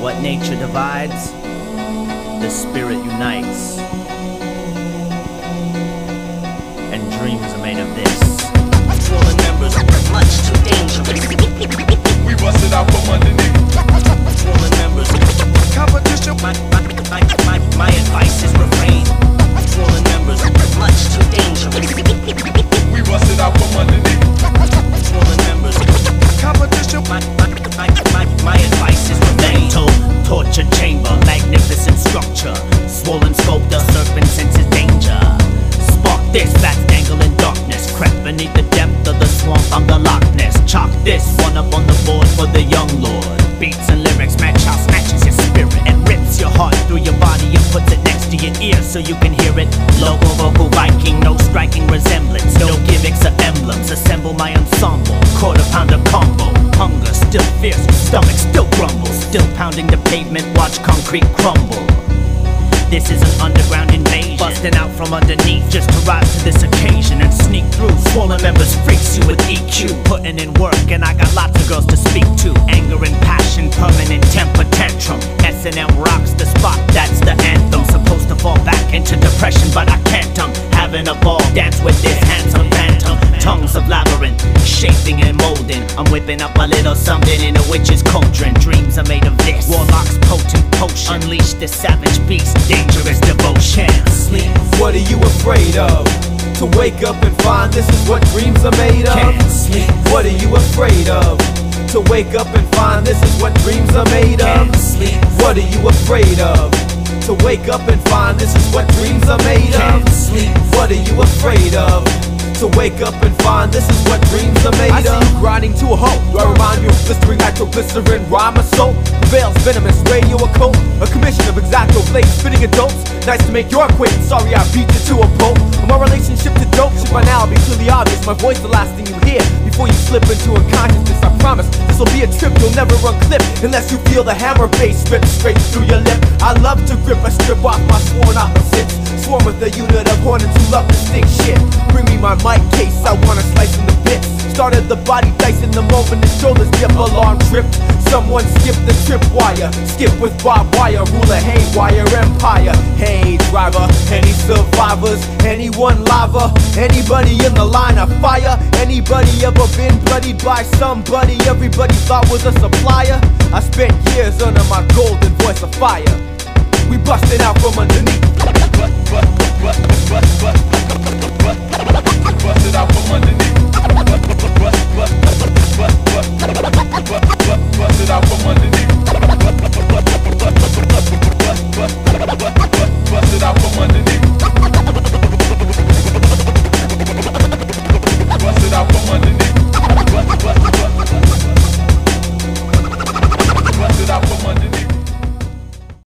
What nature divides, the spirit unites. And dreams are made of this. Fallen members are much too dangerous. We busted out from underneath. Fallen members. Competition. My advice is refrain. Fallen members are much too dangerous. We busted out from underneath. Fallen members. Competition. My advice is refrain. Mental torture chamber, magnificent structure, swollen sculptor, serpent senses danger. Spark this, bats dangle in darkness, crept beneath the depth of the swamp, I'm the Loch Ness. Chalk this one up on the board for the young lord. Beats and lyrics match how snatches your spirit and rips your heart through your body and puts it next to your ear so you can hear it. Local vocal Viking, no striking resemblance, no gimmicks or emblems. Assemble my ensemble, quarter pounder combo. Hunger still fierce, stomach still grumbles, still pounding the pavement, watch concrete crumble. This is an underground invasion, busting out from underneath just to rise to this occasion and sneak through. Swollen members freaks you with EQ, putting in work and I got lots of girls to speak to. Anger and passion, permanent temper tantrum. S&M rocks the spot, that's the anthem. Supposed to fall back into depression but I can't. I'm having a ball, dance with this handsome phantom. Tongues of labyrinth, shaping and molding. I'm whipping up a little something in a witch's cauldron. Dreams are made of this, warlocks potent potion. Unleash this savage beast, dangerous devotion. Sleep. What are you afraid of? To wake up and find this is what dreams are made of? Can't sleep. What are you afraid of? To wake up and find this is what dreams are made of? Can't sleep. What are you afraid of? To wake up and find this is what dreams are made of? Can't sleep. What are you afraid of? To wake up and find this is what dreams are made I see of. you grinding to a halt. Do I remind you of blistering nitroglycerin rhyme assault? Prevails venomous radio occult. A commission of exacto blades spitting adults. Nice to make your acquaintance, sorry I beat you to a pulp. My relationship to dope should by now be clearly obvious. My voice the last thing you hear before you slip into unconsciousness. I promise this'll be a trip you'll never unclip unless you feel the hammer bass strip straight through your lip. I love to grip a strip off my sworn opposites. Swarm with a unit of hornets who love to stick shit. Bring me my mic case, I wanna slice in the bits. Started the body dice in the moment the shoulders dip. Alarm tripped, someone skipped the tripwire. Skip with barbed wire, rule a haywire empire. Hey driver, any survivors? Anyone lava? Anybody in the line of fire? Anybody ever been bloodied by somebody everybody thought was a supplier? I spent years under my golden voice of fire. We busted out from underneath. Busted out from underneath. Busted out from underneath.